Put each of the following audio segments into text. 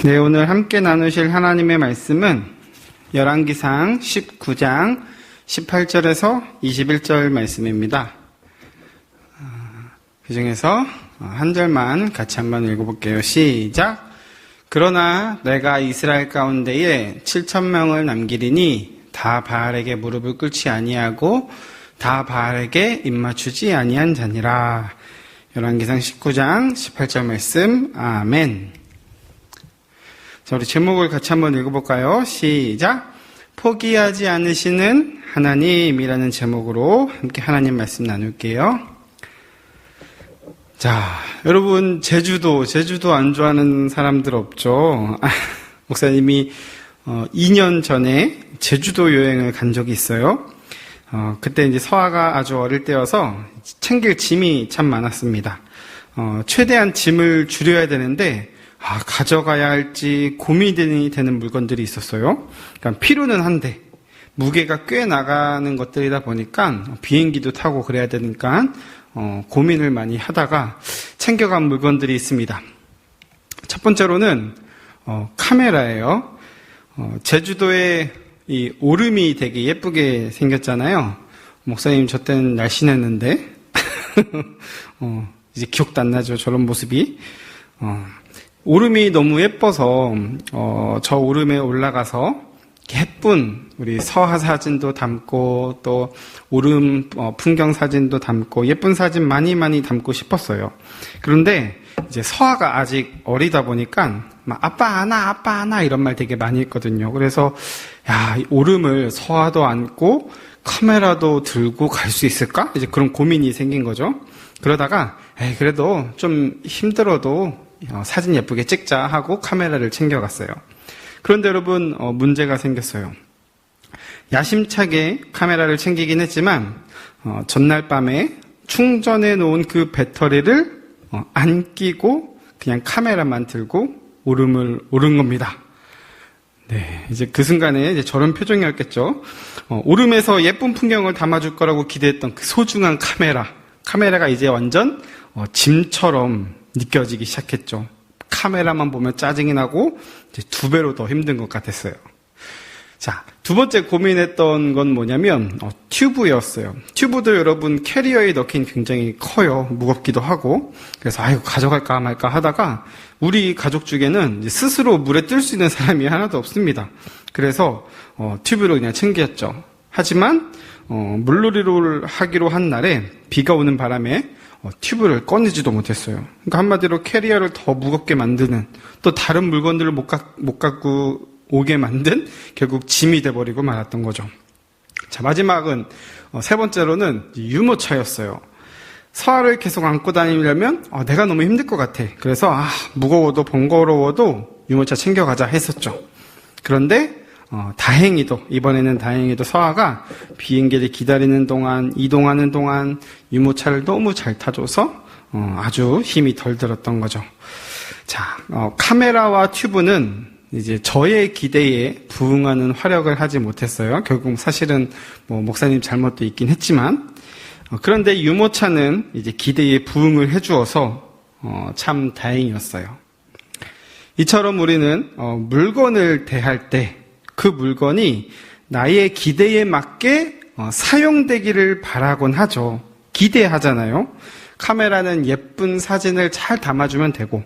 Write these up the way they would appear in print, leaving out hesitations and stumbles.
네, 오늘 함께 나누실 하나님의 말씀은 열왕기상 19장 18절에서 21절 말씀입니다. 그 중에서 한 절만 같이 한번 읽어볼게요. 시작! 그러나 내가 이스라엘 가운데에 7,000명을 남기리니 다 바알에게 무릎을 꿇지 아니하고 다 바알에게 입맞추지 아니한 자니라. 열왕기상 19장 18절 말씀. 아멘. 자, 우리 제목을 같이 한번 읽어볼까요? 시작! 포기하지 않으시는 하나님이라는 제목으로 함께 하나님 말씀 나눌게요. 자, 여러분 제주도 안 좋아하는 사람들 없죠? 목사님이 2년 전에 제주도 여행을 간 적이 있어요. 그때 이제 서아가 아주 어릴 때여서 챙길 짐이 참 많았습니다. 최대한 짐을 줄여야 되는데 가져가야 할지 고민이 되는 물건들이 있었어요. 그러니까 필요는 한데 무게가 꽤 나가는 것들이다 보니까 비행기도 타고 그래야 되니까 고민을 많이 하다가 챙겨간 물건들이 있습니다. 첫 번째로는 카메라예요. 제주도에 이 오름이 되게 예쁘게 생겼잖아요. 목사님 저 때는 날씬했는데 이제 기억도 안 나죠. 저런 모습이. 오름이 너무 예뻐서 저 오름에 올라가서 예쁜 우리 서하 사진도 담고 또 오름 풍경 사진도 담고 예쁜 사진 많이 담고 싶었어요. 그런데 이제 서하가 아직 어리다 보니까 막 아빠 안아 이런 말 되게 많이 했거든요. 그래서 야, 오름을 서하도 안고 카메라도 들고 갈 수 있을까? 이제 그런 고민이 생긴 거죠. 그러다가 그래도 좀 힘들어도 사진 예쁘게 찍자 하고 카메라를 챙겨갔어요. 그런데 여러분 문제가 생겼어요. 야심차게 카메라를 챙기긴 했지만 전날 밤에 충전해 놓은 그 배터리를 안 끼고 그냥 카메라만 들고 오름을 오른 겁니다. 네, 이제 그 순간에 이제 저런 표정이었겠죠. 오름에서 예쁜 풍경을 담아줄 거라고 기대했던 그 소중한 카메라가 이제 완전 짐처럼 느껴지기 시작했죠. 카메라만 보면 짜증이 나고 이제 2배로 더 힘든 것 같았어요. 자, 두 번째 고민했던 건 뭐냐면 튜브였어요. 튜브도 여러분 캐리어에 넣긴 굉장히 커요. 무겁기도 하고. 그래서 가져갈까 말까 하다가 우리 가족 중에는 이제 스스로 물에 뜰 수 있는 사람이 하나도 없습니다. 그래서 튜브를 그냥 챙겼죠. 하지만 물놀이를 하기로 한 날에 비가 오는 바람에 튜브를 꺼내지도 못했어요. 그러니까 한마디로 캐리어를 더 무겁게 만드는, 또 다른 물건들을 못 갖고 오게 만든 결국 짐이 돼버리고 말았던 거죠. 자, 마지막은 세 번째로는 유모차였어요. 서아를 계속 안고 다니려면 내가 너무 힘들 것 같아. 그래서 무거워도 번거로워도 유모차 챙겨가자 했었죠. 그런데 이번에는 다행히도 서아가 비행기를 기다리는 동안, 이동하는 동안 유모차를 너무 잘 타줘서 아주 힘이 덜 들었던 거죠. 자, 카메라와 튜브는 이제 저의 기대에 부응하는 활약을 하지 못했어요. 결국 사실은 목사님 잘못도 있긴 했지만, 그런데 유모차는 이제 기대에 부응을 해주어서 참 다행이었어요. 이처럼 우리는 물건을 대할 때 그 물건이 나의 기대에 맞게 사용되기를 바라곤 하죠. 기대하잖아요. 카메라는 예쁜 사진을 잘 담아주면 되고,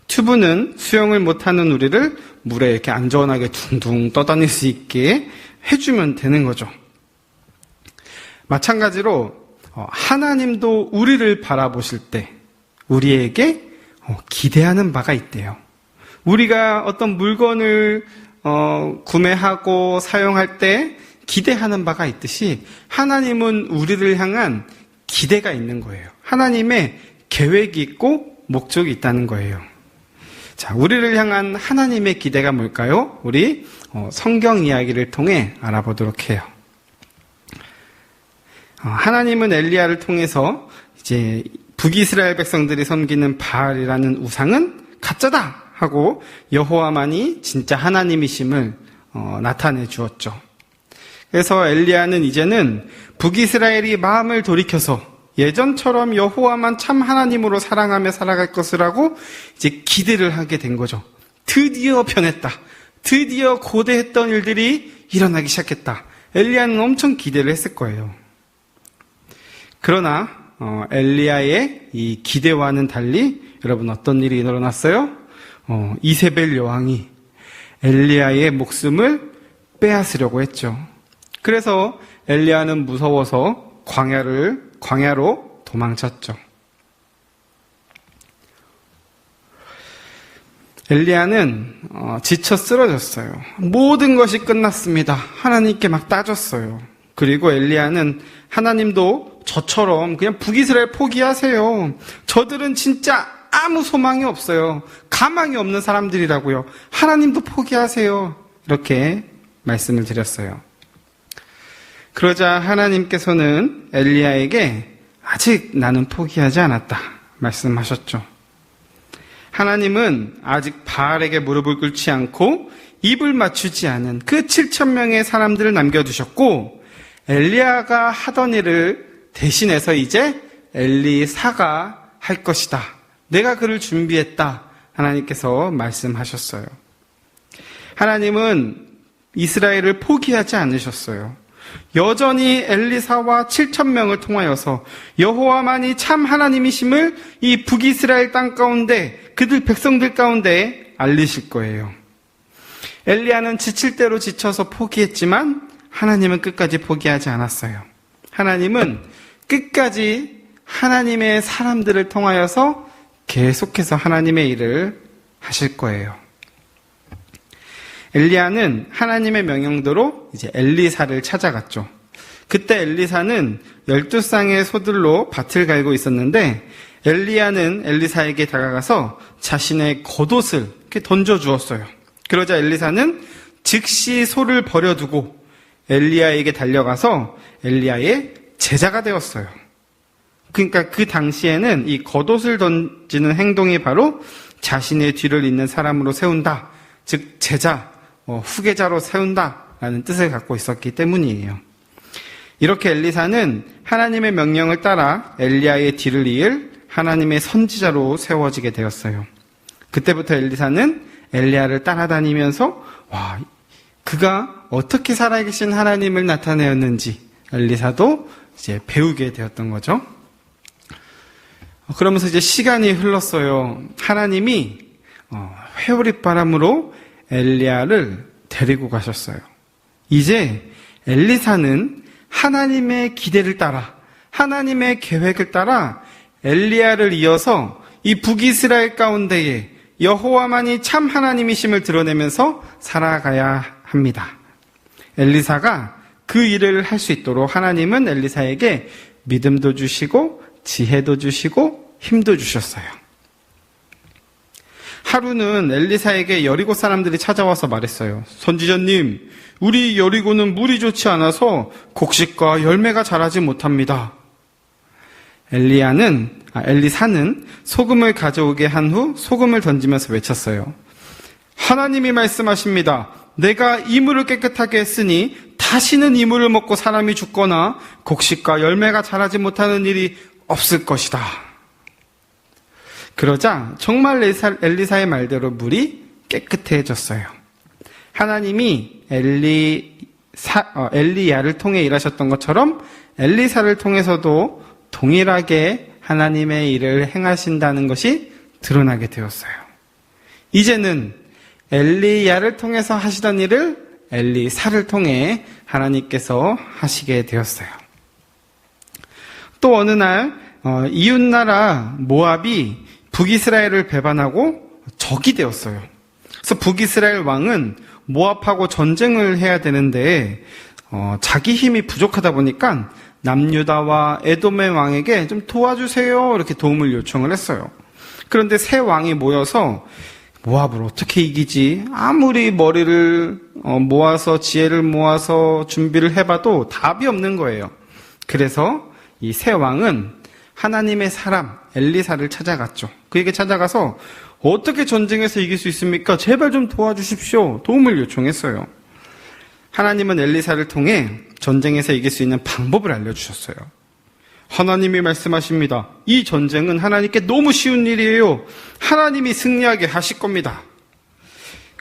튜브는 수영을 못하는 우리를 물에 이렇게 안전하게 둥둥 떠다닐 수 있게 해주면 되는 거죠. 마찬가지로 하나님도 우리를 바라보실 때 우리에게 기대하는 바가 있대요. 우리가 어떤 물건을 구매하고 사용할 때 기대하는 바가 있듯이 하나님은 우리를 향한 기대가 있는 거예요. 하나님의 계획이 있고 목적이 있다는 거예요. 자, 우리를 향한 하나님의 기대가 뭘까요? 우리 성경 이야기를 통해 알아보도록 해요. 하나님은 엘리야를 통해서 이제 북이스라엘 백성들이 섬기는 바알이라는 우상은 가짜다 하고 여호와만이 진짜 하나님이심을 나타내 주었죠. 그래서 엘리야는 이제는 북이스라엘이 마음을 돌이켜서 예전처럼 여호와만 참 하나님으로 사랑하며 살아갈 것을 하고 이제 기대를 하게 된 거죠. 드디어 변했다. 드디어 고대했던 일들이 일어나기 시작했다. 엘리야는 엄청 기대를 했을 거예요. 그러나 엘리야의 이 기대와는 달리 여러분 어떤 일이 일어났어요? 이세벨 여왕이 엘리야의 목숨을 빼앗으려고 했죠. 그래서 엘리야는 무서워서 광야로 도망쳤죠. 엘리야는 지쳐 쓰러졌어요. 모든 것이 끝났습니다. 하나님께 막 따졌어요. 그리고 엘리야는 하나님도 저처럼 그냥 북이스라엘 포기하세요. 저들은 진짜 아무 소망이 없어요. 가망이 없는 사람들이라고요. 하나님도 포기하세요. 이렇게 말씀을 드렸어요. 그러자 하나님께서는 엘리야에게 아직 나는 포기하지 않았다 말씀하셨죠. 하나님은 아직 바알에게 무릎을 꿇지 않고 입을 맞추지 않은 그 7,000명의 사람들을 남겨두셨고 엘리야가 하던 일을 대신해서 이제 엘리사가 할 것이다. 내가 그를 준비했다. 하나님께서 말씀하셨어요. 하나님은 이스라엘을 포기하지 않으셨어요. 여전히 엘리사와 7,000명을 통하여서 여호와만이 참 하나님이심을 이 북이스라엘 땅 가운데 그들 백성들 가운데 알리실 거예요. 엘리야는 지칠 대로 지쳐서 포기했지만 하나님은 끝까지 포기하지 않았어요. 하나님은 끝까지 하나님의 사람들을 통하여서 계속해서 하나님의 일을 하실 거예요. 엘리야는 하나님의 명령대로 이제 엘리사를 찾아갔죠. 그때 엘리사는 12쌍의 소들로 밭을 갈고 있었는데 엘리야는 엘리사에게 다가가서 자신의 겉옷을 이렇게 던져 주었어요. 그러자 엘리사는 즉시 소를 버려두고 엘리야에게 달려가서 엘리야의 제자가 되었어요. 그러니까 그 당시에는 이 겉옷을 던지는 행동이 바로 자신의 뒤를 잇는 사람으로 세운다. 즉 제자, 후계자로 세운다라는 뜻을 갖고 있었기 때문이에요. 이렇게 엘리사는 하나님의 명령을 따라 엘리야의 뒤를 이을 하나님의 선지자로 세워지게 되었어요. 그때부터 엘리사는 엘리야를 따라다니면서 그가 어떻게 살아계신 하나님을 나타내었는지 엘리사도 이제 배우게 되었던 거죠. 그러면서 이제 시간이 흘렀어요. 하나님이 회오릿바람으로 엘리야를 데리고 가셨어요. 이제 엘리사는 하나님의 기대를 따라 하나님의 계획을 따라 엘리야를 이어서 이 북이스라엘 가운데에 여호와만이 참 하나님이심을 드러내면서 살아가야 합니다. 엘리사가 그 일을 할 수 있도록 하나님은 엘리사에게 믿음도 주시고 지혜도 주시고 힘도 주셨어요. 하루는 엘리사에게 여리고 사람들이 찾아와서 말했어요. 선지자님, 우리 여리고는 물이 좋지 않아서 곡식과 열매가 자라지 못합니다. 엘리사는 소금을 가져오게 한 후 소금을 던지면서 외쳤어요. 하나님이 말씀하십니다. 내가 이 물을 깨끗하게 했으니 다시는 이 물을 먹고 사람이 죽거나 곡식과 열매가 자라지 못하는 일이 없을 것이다. 그러자 정말 엘리사의 말대로 물이 깨끗해졌어요. 하나님이 엘리야를 통해 일하셨던 것처럼 엘리사를 통해서도 동일하게 하나님의 일을 행하신다는 것이 드러나게 되었어요. 이제는 엘리야를 통해서 하시던 일을 엘리사를 통해 하나님께서 하시게 되었어요. 또 어느 날 이웃나라 모압이 북이스라엘을 배반하고 적이 되었어요. 그래서 북이스라엘 왕은 모압하고 전쟁을 해야 되는데 자기 힘이 부족하다 보니까 남유다와 에돔의 왕에게 좀 도와주세요 이렇게 도움을 요청을 했어요. 그런데 세 왕이 모여서 모압을 어떻게 이기지? 아무리 머리를 모아서 지혜를 모아서 준비를 해봐도 답이 없는 거예요. 그래서 이 세 왕은 하나님의 사람 엘리사를 찾아갔죠. 그에게 찾아가서 어떻게 전쟁에서 이길 수 있습니까? 제발 좀 도와주십시오. 도움을 요청했어요. 하나님은 엘리사를 통해 전쟁에서 이길 수 있는 방법을 알려주셨어요. 하나님이 말씀하십니다. 이 전쟁은 하나님께 너무 쉬운 일이에요. 하나님이 승리하게 하실 겁니다.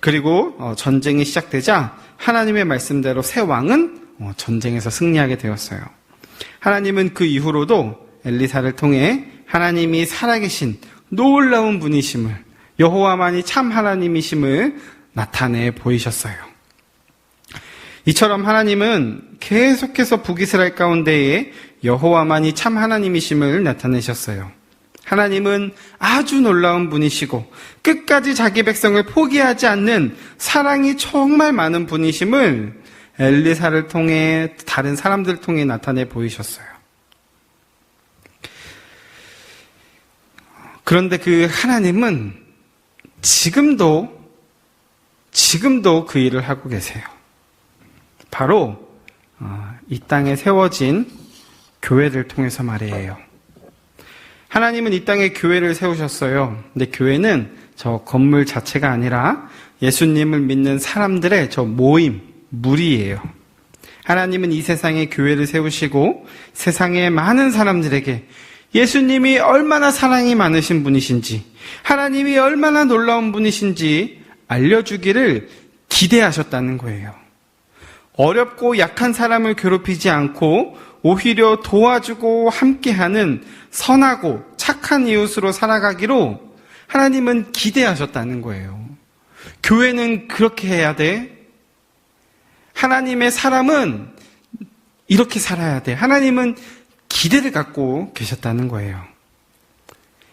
그리고 전쟁이 시작되자 하나님의 말씀대로 새 왕은 전쟁에서 승리하게 되었어요. 하나님은 그 이후로도 엘리사를 통해 하나님이 살아계신 놀라운 분이심을, 여호와만이 참 하나님이심을 나타내 보이셨어요. 이처럼 하나님은 계속해서 북이스라엘 가운데에 여호와만이 참 하나님이심을 나타내셨어요. 하나님은 아주 놀라운 분이시고 끝까지 자기 백성을 포기하지 않는 사랑이 정말 많은 분이심을 엘리사를 통해, 다른 사람들을 통해 나타내 보이셨어요. 그런데 그 하나님은 지금도 그 일을 하고 계세요. 바로 이 땅에 세워진 교회를 통해서 말이에요. 하나님은 이 땅에 교회를 세우셨어요. 근데 교회는 저 건물 자체가 아니라 예수님을 믿는 사람들의 저 모임, 무리예요. 하나님은 이 세상에 교회를 세우시고 세상의 많은 사람들에게 예수님이 얼마나 사랑이 많으신 분이신지, 하나님이 얼마나 놀라운 분이신지 알려주기를 기대하셨다는 거예요. 어렵고 약한 사람을 괴롭히지 않고 오히려 도와주고 함께하는 선하고 착한 이웃으로 살아가기로 하나님은 기대하셨다는 거예요. 교회는 그렇게 해야 돼. 하나님의 사람은 이렇게 살아야 돼. 하나님은 기대를 갖고 계셨다는 거예요.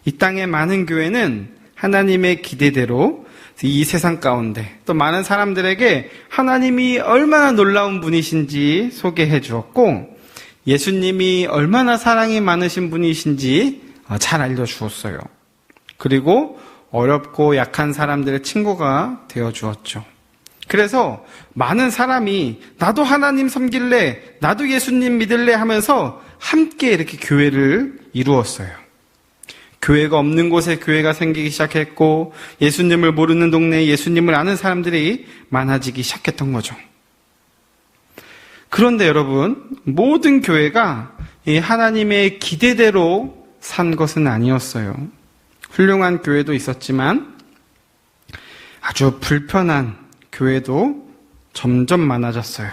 이 땅의 많은 교회는 하나님의 기대대로 이 세상 가운데 또 많은 사람들에게 하나님이 얼마나 놀라운 분이신지 소개해 주었고, 예수님이 얼마나 사랑이 많으신 분이신지 잘 알려주었어요. 그리고 어렵고 약한 사람들의 친구가 되어 주었죠. 그래서 많은 사람이 나도 하나님 섬길래, 나도 예수님 믿을래 하면서 함께 이렇게 교회를 이루었어요. 교회가 없는 곳에 교회가 생기기 시작했고, 예수님을 모르는 동네에 예수님을 아는 사람들이 많아지기 시작했던 거죠. 그런데 여러분, 모든 교회가 이 하나님의 기대대로 산 것은 아니었어요. 훌륭한 교회도 있었지만 아주 불편한 교회도 점점 많아졌어요.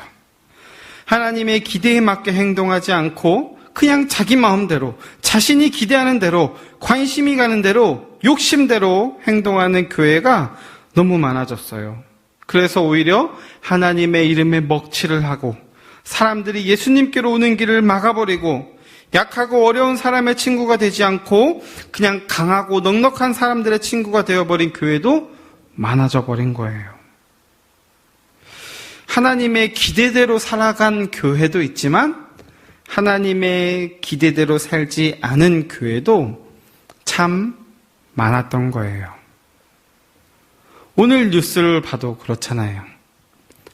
하나님의 기대에 맞게 행동하지 않고 그냥 자기 마음대로, 자신이 기대하는 대로, 관심이 가는 대로, 욕심대로 행동하는 교회가 너무 많아졌어요. 그래서 오히려 하나님의 이름에 먹칠을 하고 사람들이 예수님께로 오는 길을 막아버리고 약하고 어려운 사람의 친구가 되지 않고 그냥 강하고 넉넉한 사람들의 친구가 되어버린 교회도 많아져 버린 거예요. 하나님의 기대대로 살아간 교회도 있지만 하나님의 기대대로 살지 않은 교회도 참 많았던 거예요. 오늘 뉴스를 봐도 그렇잖아요.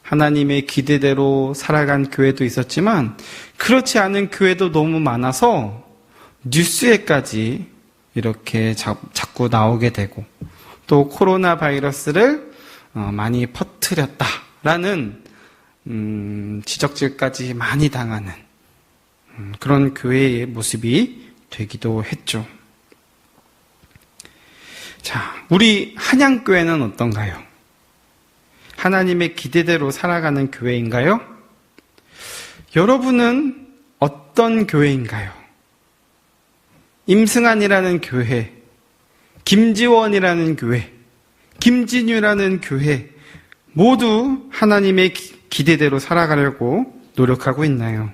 하나님의 기대대로 살아간 교회도 있었지만 그렇지 않은 교회도 너무 많아서 뉴스에까지 이렇게 자꾸 나오게 되고, 또 코로나 바이러스를 많이 퍼뜨렸다라는 지적질까지 많이 당하는 그런 교회의 모습이 되기도 했죠. 자, 우리 한양교회는 어떤가요? 하나님의 기대대로 살아가는 교회인가요? 여러분은 어떤 교회인가요? 임승환이라는 교회, 김지원이라는 교회, 김진유라는 교회 모두 하나님의 기대대로 살아가려고 노력하고 있나요?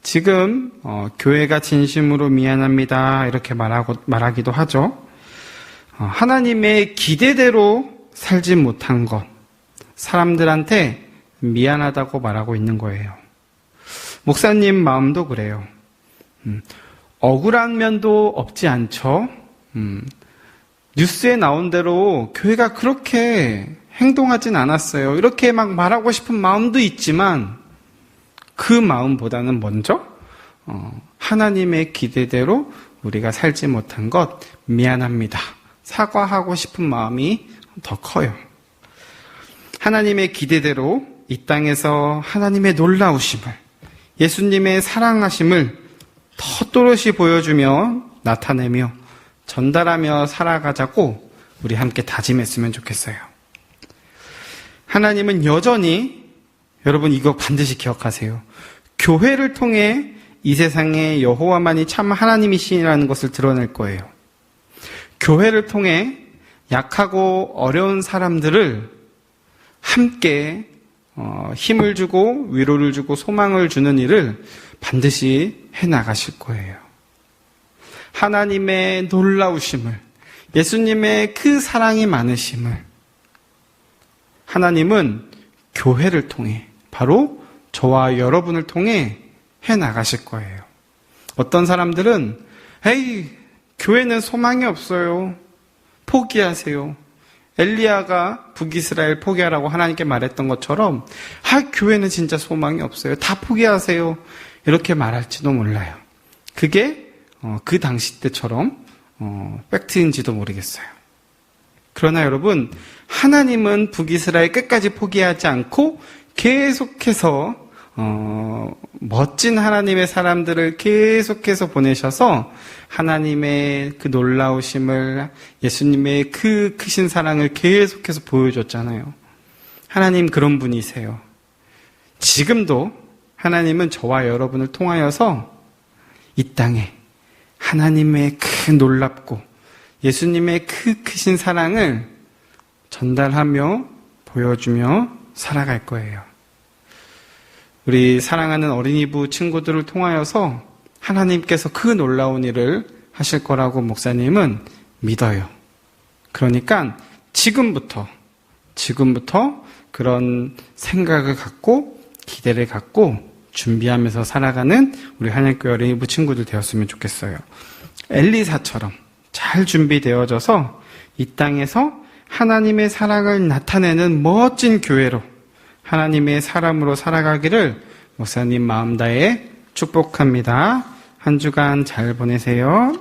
지금 교회가 진심으로 미안합니다 이렇게 말하기도 하죠. 하나님의 기대대로 살지 못한 것, 사람들한테 미안하다고 말하고 있는 거예요. 목사님 마음도 그래요. 억울한 면도 없지 않죠. 뉴스에 나온 대로 교회가 그렇게 행동하진 않았어요. 이렇게 막 말하고 싶은 마음도 있지만 그 마음보다는 먼저 하나님의 기대대로 우리가 살지 못한 것 미안합니다. 사과하고 싶은 마음이 더 커요. 하나님의 기대대로 이 땅에서 하나님의 놀라우심을, 예수님의 사랑하심을 더 또렷이 보여주며 나타내며 전달하며 살아가자고 우리 함께 다짐했으면 좋겠어요. 하나님은 여전히, 여러분 이거 반드시 기억하세요. 교회를 통해 이 세상에 여호와만이 참 하나님이시라는 것을 드러낼 거예요. 교회를 통해 약하고 어려운 사람들을 함께 힘을 주고 위로를 주고 소망을 주는 일을 반드시 해나가실 거예요. 하나님의 놀라우심을, 예수님의 그 사랑이 많으심을 하나님은 교회를 통해, 바로 저와 여러분을 통해 해나가실 거예요. 어떤 사람들은 에이, 교회는 소망이 없어요. 포기하세요. 엘리야가 북이스라엘 포기하라고 하나님께 말했던 것처럼 교회는 진짜 소망이 없어요. 다 포기하세요. 이렇게 말할지도 몰라요. 그게 그 당시 때처럼 팩트인지도 모르겠어요. 그러나 여러분, 하나님은 북이스라엘 끝까지 포기하지 않고 계속해서 멋진 하나님의 사람들을 계속해서 보내셔서 하나님의 그 놀라우심을, 예수님의 그 크신 사랑을 계속해서 보여줬잖아요. 하나님 그런 분이세요. 지금도 하나님은 저와 여러분을 통하여서 이 땅에 하나님의 그 놀랍고 예수님의 그 크신 사랑을 전달하며 보여주며 살아갈 거예요. 우리 사랑하는 어린이부 친구들을 통하여서 하나님께서 그 놀라운 일을 하실 거라고 목사님은 믿어요. 그러니까 지금부터 그런 생각을 갖고 기대를 갖고 준비하면서 살아가는 우리 한양교회 어린이부 친구들 되었으면 좋겠어요. 엘리사처럼 잘 준비되어져서 이 땅에서 하나님의 사랑을 나타내는 멋진 교회로, 하나님의 사람으로 살아가기를 목사님 마음 다해 축복합니다. 한 주간 잘 보내세요.